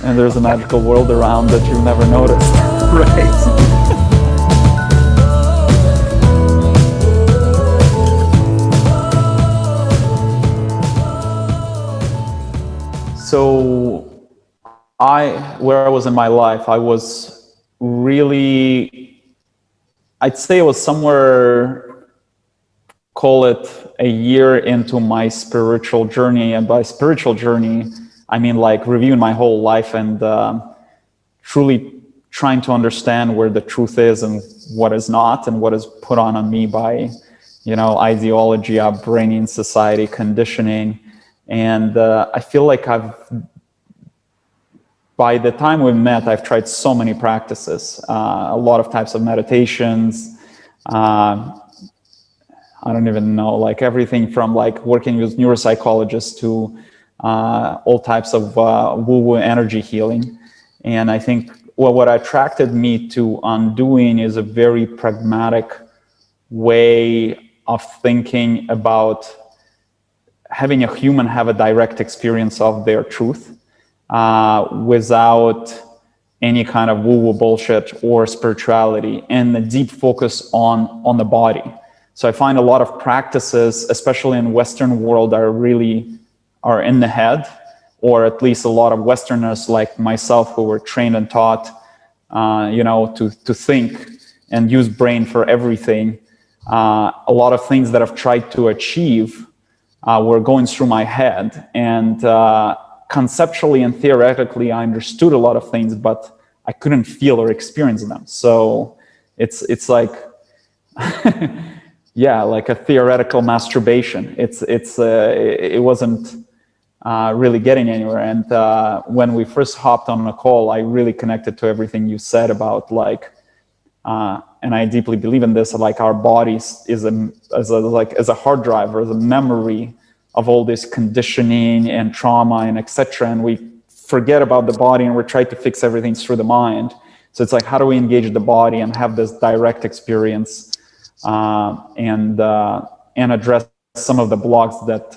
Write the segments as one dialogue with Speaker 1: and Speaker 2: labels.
Speaker 1: and there's a magical world around that you've never noticed.
Speaker 2: Right.
Speaker 1: So where I was in my life, I was really, I'd say it was somewhere, call it a year into my spiritual journey. And by spiritual journey, I mean like reviewing my whole life and truly trying to understand where the truth is and what is not, and what is put on me by, ideology, upbringing, society, conditioning. And I feel like by the time we met, I've tried so many practices, a lot of types of meditations. I don't even know, like everything from like working with neuropsychologists to all types of woo-woo energy healing. And I think what attracted me to undoing is a very pragmatic way of thinking about having a human have a direct experience of their truth without any kind of woo-woo bullshit or spirituality, and a deep focus on the body. So I find a lot of practices, especially in Western world, are in the head, or at least a lot of Westerners like myself who were trained and taught, to think and use brain for everything. A lot of things that I've tried to achieve were going through my head, and conceptually and theoretically, I understood a lot of things, but I couldn't feel or experience them. So it's like, yeah, like a theoretical masturbation. It wasn't really getting anywhere. And when we first hopped on a call, I really connected to everything you said about like, and I deeply believe in this, like our bodies is as a hard drive or as a memory of all this conditioning and trauma and etc. And we forget about the body and we're trying to fix everything through the mind. So it's like, how do we engage the body and have this direct experience and address some of the blocks that,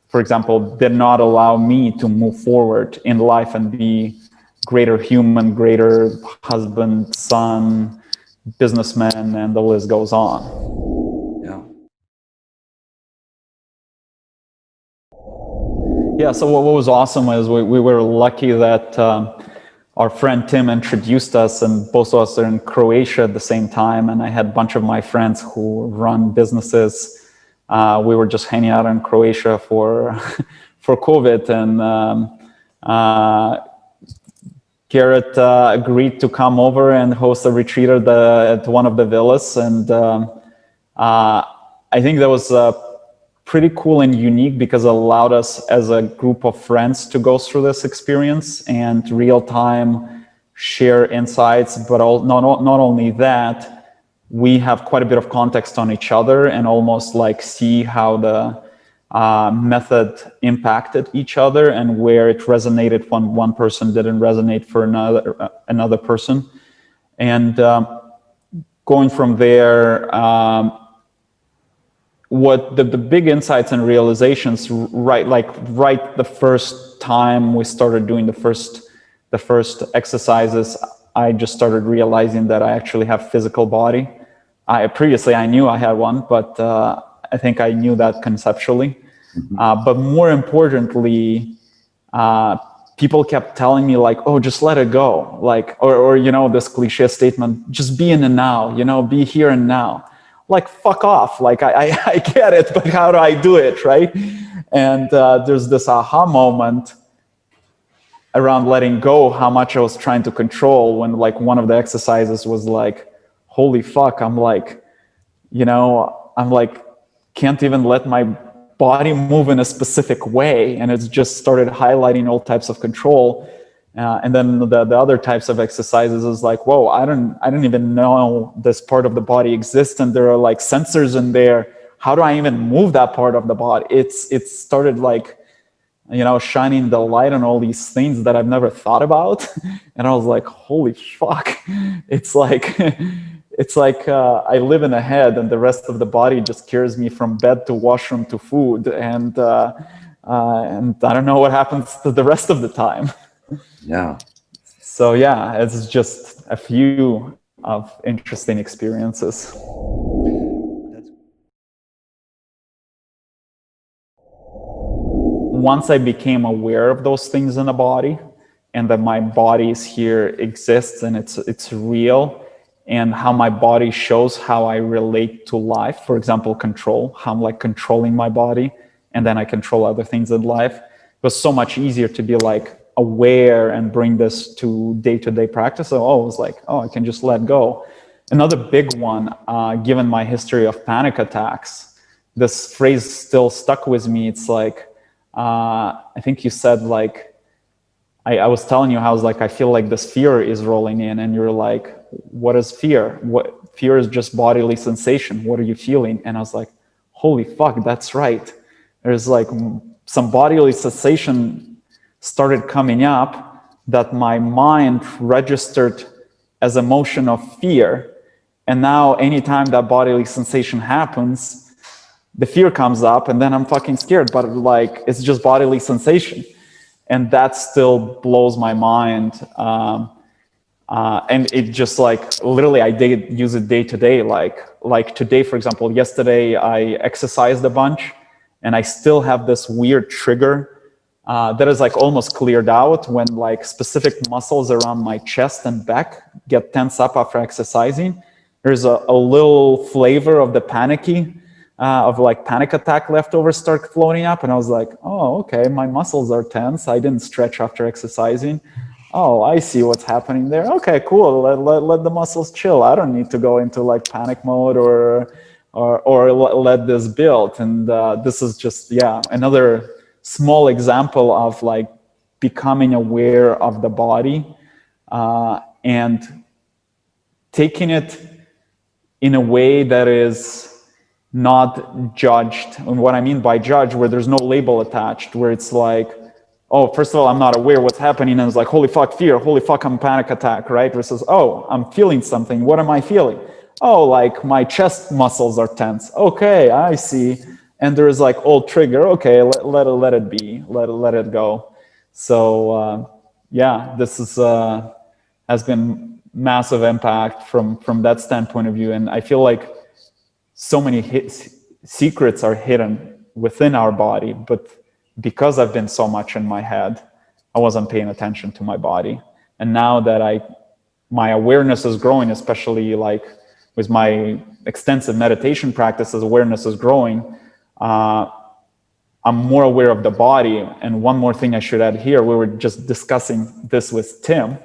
Speaker 1: for example, did not allow me to move forward in life and be greater human, greater husband, son, businessman, and the list goes on.
Speaker 2: Yeah.
Speaker 1: Yeah, so what was awesome is we were lucky that our friend Tim introduced us, and both of us are in Croatia at the same time, and I had a bunch of my friends who run businesses. We were just hanging out in Croatia for for COVID, and Garrett agreed to come over and host a retreat at one of the villas, and I think that was pretty cool and unique because it allowed us as a group of friends to go through this experience and real time share insights. But not only that, we have quite a bit of context on each other and almost like see how the method impacted each other and where it resonated when one person didn't resonate for another person. And going from there, what the big insights and realizations, right the first time we started doing the first exercises, I just started realizing that I actually have physical body. Previously I knew I had one, but I think I knew that conceptually. But more importantly, people kept telling me like, oh, just let it go. Like, or this cliche statement, just be in the now, be here and now. Like, fuck off. Like, I get it, but how do I do it, right? And there's this aha moment around letting go, how much I was trying to control, when like one of the exercises was like, holy fuck, I'm like, can't even let my body move in a specific way. And it's just started highlighting all types of control. And then the other types of exercises is like, whoa, I didn't even know this part of the body exists, and there are like sensors in there. How do I even move that part of the body? It started like, shining the light on all these things that I've never thought about. And I was like, holy fuck. It's like I live in a head and the rest of the body just carries me from bed to washroom to food. And I don't know what happens to the rest of the time.
Speaker 2: Yeah.
Speaker 1: So yeah, it's just a few of interesting experiences. Once I became aware of those things in the body, and that my body is here, exists, and it's real, and how my body shows how I relate to life. For example, control, how I'm like controlling my body, and then I control other things in life. It was so much easier to be like aware and bring this to day-to-day practice. So I was like, oh, I can just let go. Another big one, given my history of panic attacks, this phrase still stuck with me. It's like, I think you said like, I was telling you how I was like, I feel like this fear is rolling in, and you're like, what is fear? What fear is just bodily sensation. What are you feeling? And I was like, holy fuck, that's right. There's like some bodily sensation started coming up that my mind registered as emotion of fear. And now anytime that bodily sensation happens, the fear comes up, and then I'm fucking scared, but like, it's just bodily sensation. And that still blows my mind. And it just like, literally, I did use it day to day. Like today, for example, yesterday I exercised a bunch, and I still have this weird trigger that is like almost cleared out when like specific muscles around my chest and back get tense up after exercising. There's a little flavor of the panicky, of like panic attack leftovers start floating up. And I was like, oh, okay, my muscles are tense. I didn't stretch after exercising. Oh, I see what's happening there. Okay, cool. Let the muscles chill. I don't need to go into like panic mode or let this build. And this is just, yeah, another small example of like becoming aware of the body and taking it in a way that is not judged. And what I mean by judge, where there's no label attached, where it's like, oh, first of all, I'm not aware what's happening, and it's like, holy fuck, fear, holy fuck, I'm panic attack, right? Versus, oh, I'm feeling something. What am I feeling? Oh, like my chest muscles are tense. Okay, I see. And there is like old trigger. Okay, let it be, let it go. So yeah, this is has been massive impact from that standpoint of view, and I feel like so many secrets are hidden within our body, but because I've been so much in my head, I wasn't paying attention to my body. And now that my awareness is growing, especially like with my extensive meditation practices, awareness is growing. I'm more aware of the body. And one more thing I should add here, we were just discussing this with Tim.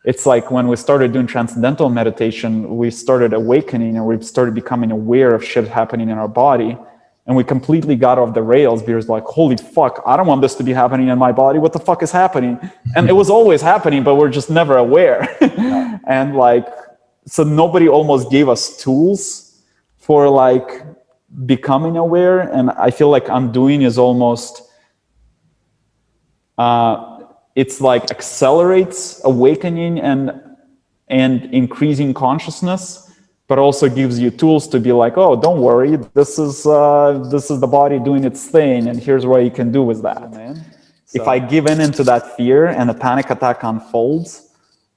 Speaker 1: It's like when we started doing transcendental meditation, we started awakening and we started becoming aware of shit happening in our body. And we completely got off the rails because like, holy fuck, I don't want this to be happening in my body. What the fuck is happening? And it was always happening, but we're just never aware. And like, so nobody almost gave us tools for like becoming aware. And I feel like undoing is almost, it's like accelerates awakening and increasing consciousness, but also gives you tools to be like, oh, don't worry, this is the body doing its thing, and here's what you can do with that. If I give in into that fear and a panic attack unfolds,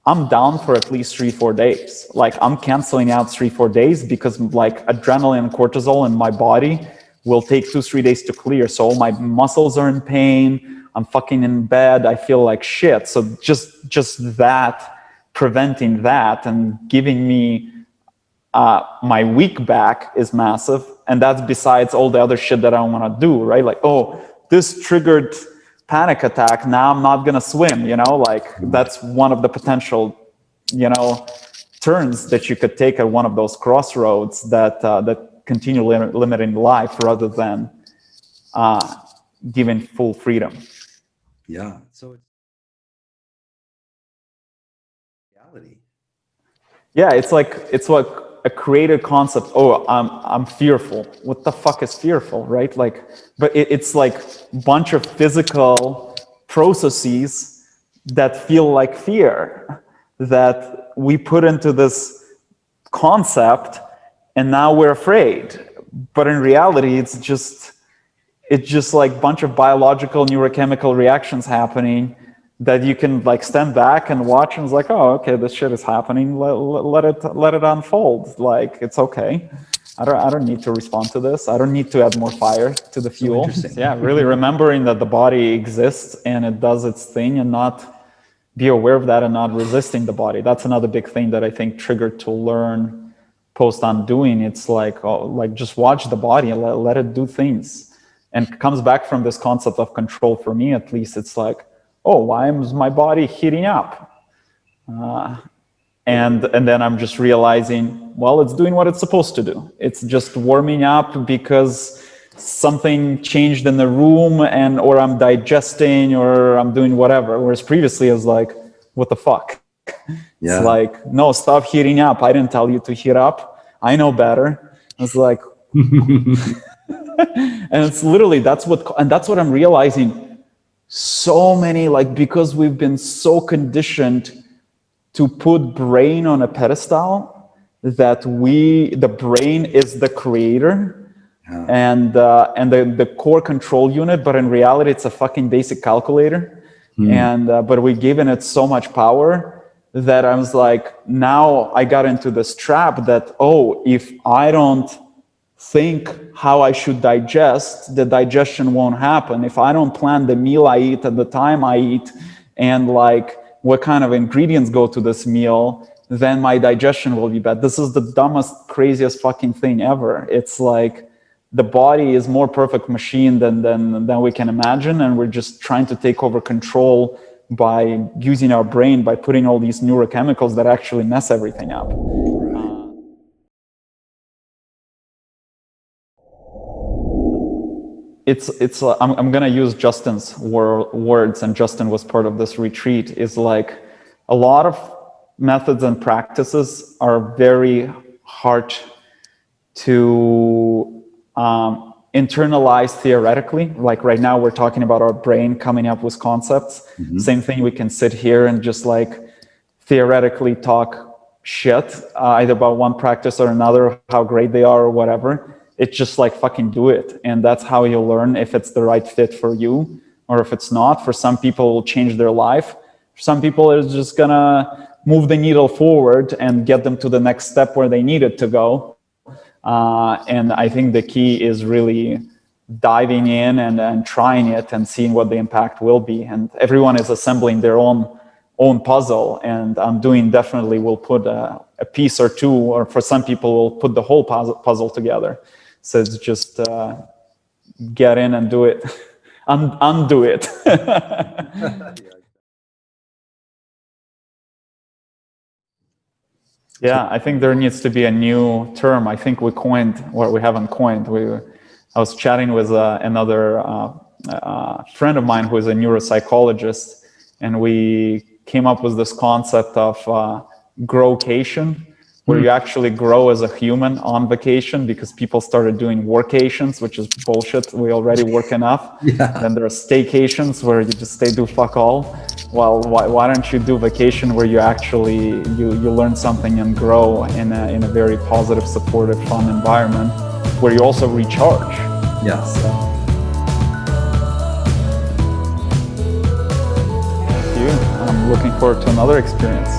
Speaker 1: I'm down for at least 3-4 days. Like I'm canceling out 3-4 days because like adrenaline and cortisol in my body will take 2-3 days to clear. So all my muscles are in pain. I'm fucking in bed. I feel like shit. So just that, preventing that and giving me my week back is massive. And that's besides all the other shit that I want to do, right? Like, oh, this triggered panic attack. Now I'm not going to swim, you know, like that's one of the potential, you know, turns that you could take at one of those crossroads that continue limiting life rather than giving full freedom.
Speaker 2: Yeah. So it's reality.
Speaker 1: Yeah, it's like a created concept. Oh, I'm fearful. What the fuck is fearful, right? Like, but it's like a bunch of physical processes that feel like fear that we put into this concept, and now we're afraid. But in reality, it's just like a bunch of biological neurochemical reactions happening that you can like stand back and watch and it's like, oh, okay, this shit is happening. Let it unfold. Like, it's okay. I don't need to respond to this. I don't need to add more fire to the fuel.
Speaker 2: interesting.
Speaker 1: Yeah, really remembering that the body exists and it does its thing, and not be aware of that and not resisting the body. That's another big thing that I think triggered to learn post undoing. It's like, oh, like just watch the body and let it do things. And it comes back from this concept of control. For me, at least, it's like, oh, why is my body heating up? And then I'm just realizing, well, it's doing what it's supposed to do. It's just warming up because something changed in the room, and or I'm digesting, or I'm doing whatever. Whereas previously I was like, what the fuck?
Speaker 2: Yeah.
Speaker 1: It's like, no, stop heating up. I didn't tell you to heat up. I know better. It's like, and it's literally, that's what I'm realizing. So many, like, because we've been so conditioned to put brain on a pedestal, that the brain is the creator, and the core control unit, but in reality it's a fucking basic calculator. And but we've given it so much power that I was like, now I got into this trap that, oh, if I don't think how I should digest, the digestion won't happen. If I don't plan the meal I eat at the time I eat, and like what kind of ingredients go to this meal, then my digestion will be bad. This is the dumbest, craziest fucking thing ever. It's like the body is more perfect machine than we can imagine, and we're just trying to take over control by using our brain, by putting all these neurochemicals that actually mess everything up. I'm gonna use Justin's words, and Justin was part of this retreat. Is like a lot of methods and practices are very hard to internalize theoretically. Like right now, we're talking about our brain coming up with concepts. Same thing, we can sit here and just like theoretically talk shit either about one practice or another, how great they are or whatever. It's just like fucking do it, and that's how you'll learn if it's the right fit for you or if it's not. For some people, it will change their life. For some people, it's just gonna move the needle forward and get them to the next step where they need it to go. And I think the key is really diving in and trying it and seeing what the impact will be. And everyone is assembling their own puzzle, and Undoing definitely will put a piece or two, or for some people will put the whole puzzle together. So it's just get in and do it. Undo it. Yeah, I think there needs to be a new term. I think we coined, or we haven't coined. I was chatting with another friend of mine who is a neuropsychologist, and we came up with this concept of growcation, where you actually grow as a human on vacation, because people started doing workations, which is bullshit. We already work enough. Then there are staycations where you just do fuck all. Well, why don't you do vacation where you actually you learn something and grow in a very positive, supportive, fun environment where you also recharge.
Speaker 2: Yes.
Speaker 1: Thank you. I'm looking forward to another experience.